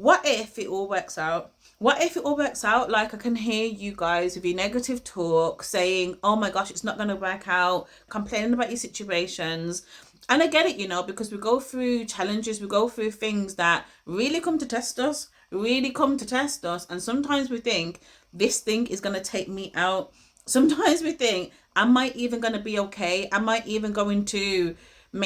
what if it all works out? What if it all works out? Like, I can hear you guys with your negative talk saying, oh my gosh, it's not going to work out, complaining about your situations. And I get it, you know, because we go through challenges, we go through things that really come to test us, really come to test us. And sometimes we think this thing is going to take me out. Sometimes we think, am I even going to be okay? Am I even going to am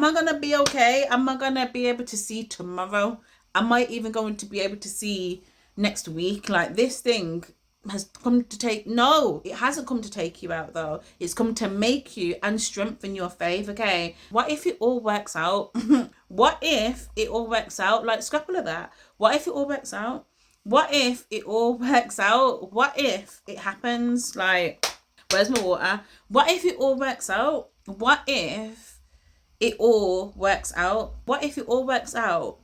I going to be okay? Am I going to be able to see tomorrow? Am I even going to be able to see next week? Like, this thing has come to take, no, it hasn't come to take you out though. It's come to make you and strengthen your faith. Okay, what if it all works out? What if it all works out? Like, scrap all of that. What if it all works out? What if it all works out? What if it happens? Like, where's my water? What if it all works out? What if it all works out? What if it all works out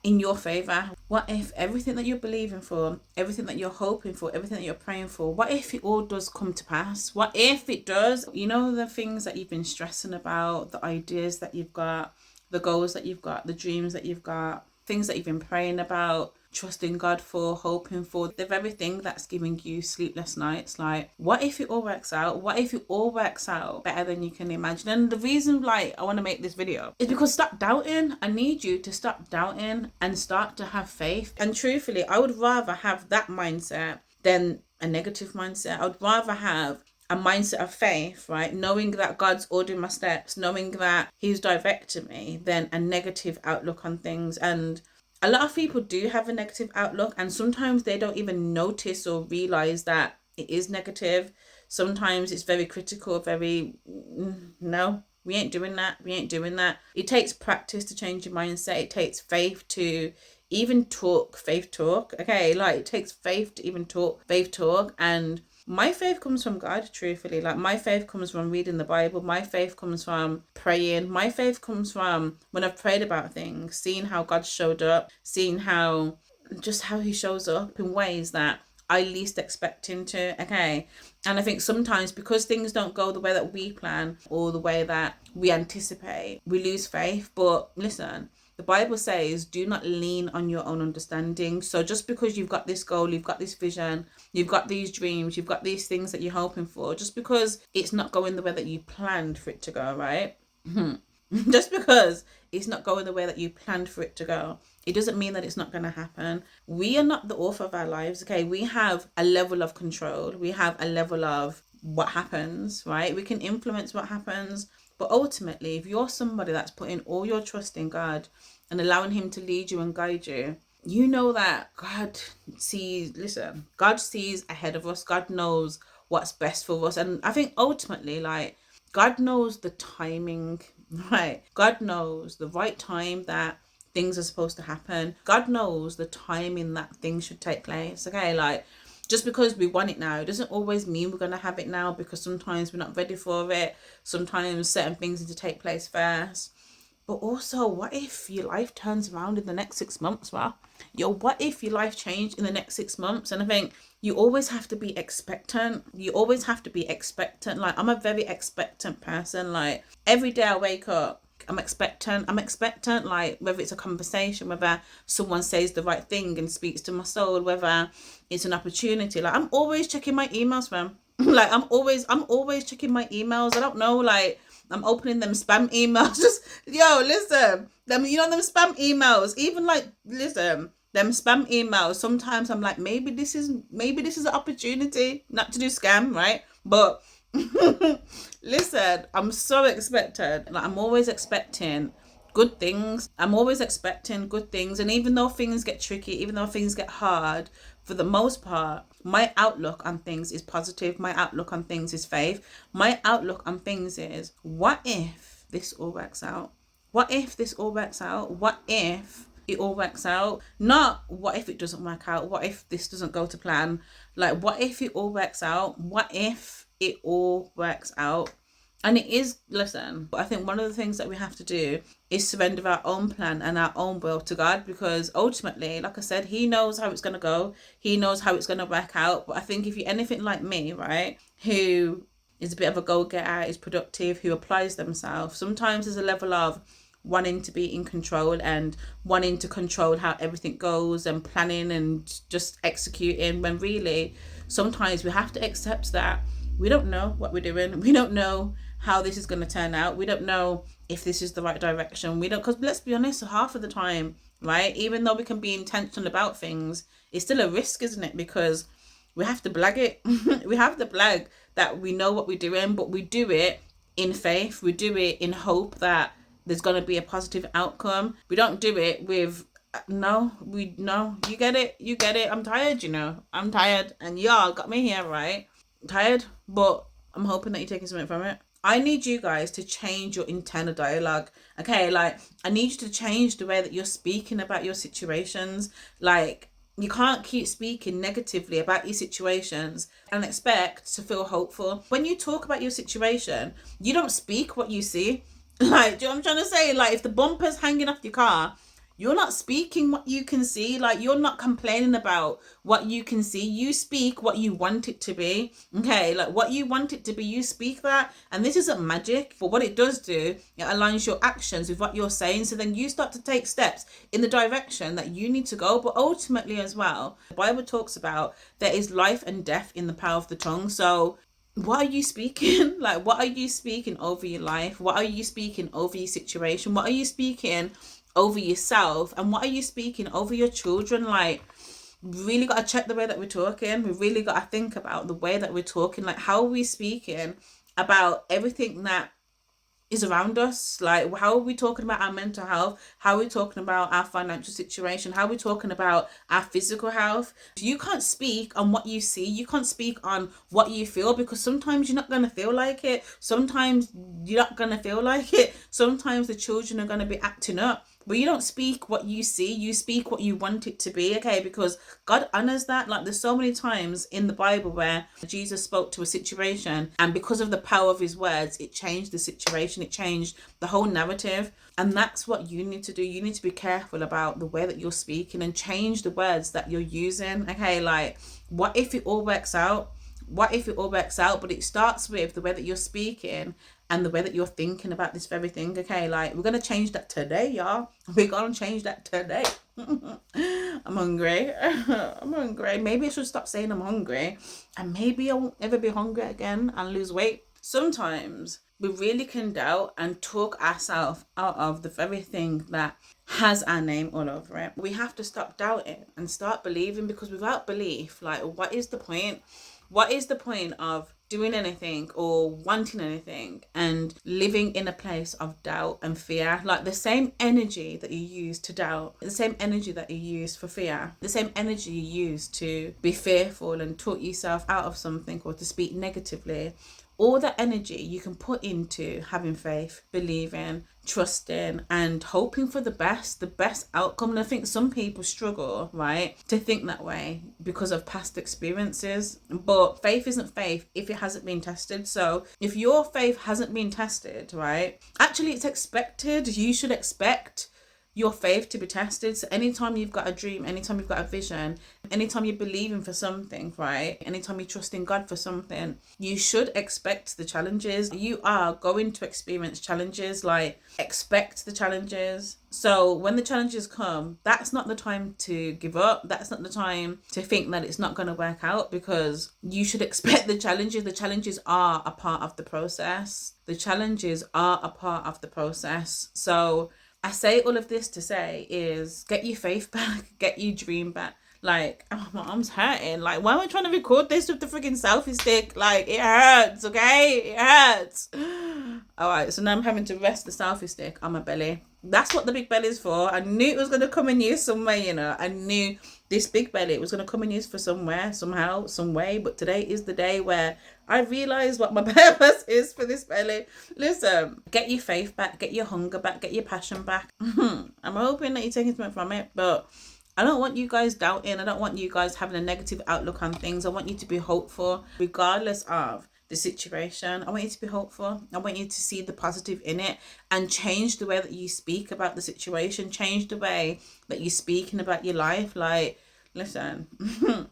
in your favor? What if everything that you're believing for, everything that you're hoping for, everything that you're praying for, what if it all does come to pass? What if it does? You know, the things that you've been stressing about, the ideas that you've got, the goals that you've got, the dreams that you've got, things that you've been praying about, trusting God for, hoping for, the very thing that's giving you sleepless nights. Like, what if it all works out? What if it all works out better than you can imagine? And the reason, like, I want to make this video is because stop doubting. I need you to stop doubting and start to have faith. And truthfully, I would rather have that mindset than a negative mindset. I would rather have a mindset of faith, right? Knowing that God's ordering my steps, knowing that He's directing me, than a negative outlook on things. And a lot of people do have a negative outlook, and sometimes they don't even notice or realize that it is negative. Sometimes it's very critical, very, no, we ain't doing that. We ain't doing that. It takes practice to change your mindset. It takes faith to even talk faith talk. Okay, like, it takes faith to even talk faith talk. And my faith comes from God, truthfully. Like, my faith comes from reading the Bible. My faith comes from praying. My faith comes from when I've prayed about things, seeing how God showed up, seeing how He shows up in ways that I least expect Him to. Okay. And I think sometimes because things don't go the way that we plan or the way that we anticipate, we lose faith. But listen, the Bible says, do not lean on your own understanding. So just because you've got this goal, you've got this vision, you've got these dreams, you've got these things that you're hoping for, just because it's not going the way that you planned for it to go, right? Just because it's not going the way that you planned for it to go, it doesn't mean that it's not going to happen. We are not the author of our lives, okay? We have a level of control. We have a level of what happens, right? We can influence what happens. But ultimately, if you're somebody that's putting all your trust in God and allowing Him to lead you and guide you, you know that God sees ahead of us. God knows what's best for us. And I think ultimately, like, God knows the timing, right? God knows the right time that things are supposed to happen. God knows the timing that things should take place. Okay, like, just because we want it now, it doesn't always mean we're going to have it now, because sometimes we're not ready for it. Sometimes certain things need to take place first. But also, what if your life turns around in the next 6 months, right? What if your life changed in the next 6 months? And I think you always have to be expectant. You always have to be expectant. Like, I'm a very expectant person. Like, every day I wake up, I'm expectant, like, whether it's a conversation, whether someone says the right thing and speaks to my soul, whether it's an opportunity. Like, I'm always checking my emails, fam. Like, I'm always checking my emails. I don't know, like, I'm opening them spam emails. Just, listen, them, them spam emails, even, like, listen, them spam emails, sometimes I'm like, maybe this is an opportunity not to do scam, right? But listen, I'm so expectant. Like, I'm always expecting good things. And even though things get tricky, even though things get hard, for the most part, my outlook on things is positive. My outlook on things is faith. My outlook on things is, what if this all works out? What if this all works out? What if it all works out? Not what if it doesn't work out? What if this doesn't go to plan? Like, what if it all works out? What if it all works out? And it is, listen, I think one of the things that we have to do is surrender our own plan and our own will to God, because ultimately, like I said, He knows how it's going to go. He knows how it's going to work out. But I think if you're anything like me, right, who is a bit of a go-getter, is productive, who applies themselves, sometimes there's a level of wanting to be in control and wanting to control how everything goes and planning and just executing, when really sometimes we have to accept that we don't know what we're doing. We don't know how this is going to turn out. We don't know if this is the right direction. We don't, because let's be honest, half of the time, right, even though we can be intentional about things, it's still a risk, isn't it? Because we have to blag it. We have to blag that we know what we're doing, but we do it in faith. We do it in hope that there's going to be a positive outcome. We don't do it with you get it. I'm tired, I'm tired, and y'all got me here, right? I'm tired, but I'm hoping that you're taking something from it. I need you guys to change your internal dialogue. Okay, like, I need you to change the way that you're speaking about your situations. Like, you can't keep speaking negatively about your situations and expect to feel hopeful. When you talk about your situation, you don't speak what you see. Like, do you know what I'm trying to say? Like, if the bumper's hanging off your car, you're not speaking what you can see. Like, you're not complaining about what you can see. You speak what you want it to be. Okay, like what you want it to be, you speak that. And this isn't magic, but what it does do, it aligns your actions with what you're saying. So then you start to take steps in the direction that you need to go. But ultimately as well, the Bible talks about there is life and death in the power of the tongue. So what are you speaking? Like, what are you speaking over your life? What are you speaking over your situation? What are you speaking over yourself? And what are you speaking over your children? Like, we really got to check the way that we're talking. We really got to think about the way that we're talking. Like, how are we speaking about everything that is around us? Like, how are we talking about our mental health? How are we talking about our financial situation? How are we talking about our physical health? You can't speak on what you see. You can't speak on what you feel, because sometimes you're not going to feel like it. Sometimes you're not going to feel like it. Sometimes the children are going to be acting up. But you don't speak what you see, you speak what you want it to be, okay? Because God honors that. Like, there's so many times in the Bible where Jesus spoke to a situation, and because of the power of his words, it changed the situation, it changed the whole narrative. And that's what you need to do. You need to be careful about the way that you're speaking and change the words that you're using, okay? Like, what if it all works out? What if it all works out? But it starts with the way that you're speaking and the way that you're thinking about this very thing, okay? Like, we're going to change that today, y'all. We're going to change that today. I'm hungry. I'm hungry. Maybe I should stop saying I'm hungry. And maybe I won't ever be hungry again and lose weight. Sometimes we really can doubt and talk ourselves out of the very thing that has our name all over it. We have to stop doubting and start believing, because without belief, like, what is the point? What is the point of doing anything or wanting anything and living in a place of doubt and fear? Like, the same energy that you use to doubt, the same energy that you use for fear, the same energy you use to be fearful and talk yourself out of something or to speak negatively, all that energy you can put into having faith, believing, trusting, and hoping for the best outcome. And I think some people struggle, right, to think that way because of past experiences. But faith isn't faith if it hasn't been tested. So if your faith hasn't been tested, right, actually it's expected. You should expect your faith to be tested. So anytime you've got a dream, anytime you've got a vision, anytime you're believing for something, right, anytime you trust in God for something, you should expect the challenges. You are going to experience challenges. Like, expect the challenges. So when the challenges come, that's not the time to give up. That's not the time to think that it's not going to work out, because you should expect the challenges. The challenges are a part of the process. The challenges are a part of the process. So I say all of this to say is, get your faith back, get your dream back. Like, oh, my arm's hurting. Like, why am I trying to record this with the freaking selfie stick? Like, it hurts, okay? It hurts. All right, so now I'm having to rest the selfie stick on my belly. That's what the big belly is for. I knew it was going to come in use somewhere, I knew this big belly was going to come in use for somewhere, somehow, some way. But today is the day where I realised what my purpose is for this belly. Listen, get your faith back, get your hunger back, get your passion back. I'm hoping that you're taking something from it, but I don't want you guys doubting. I don't want you guys having a negative outlook on things. I want you to be hopeful regardless of the situation. I want you to be hopeful. I want you to see the positive in it and change the way that you speak about the situation. Change the way that you're speaking about your life. Like, listen,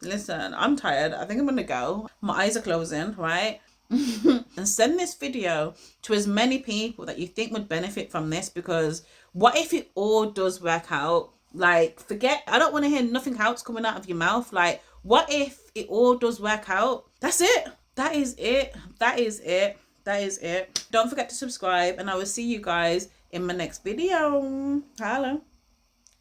listen, I'm tired. I think I'm going to go. My eyes are closing, right? and send this video to as many people that you think would benefit from this, because what if it all does work out? Like, forget, I don't want to hear nothing else coming out of your mouth. Like, what if it all does work out? That's it. That is it. That is it. That is it. Don't forget to subscribe, and I will see you guys in my next video. Hello.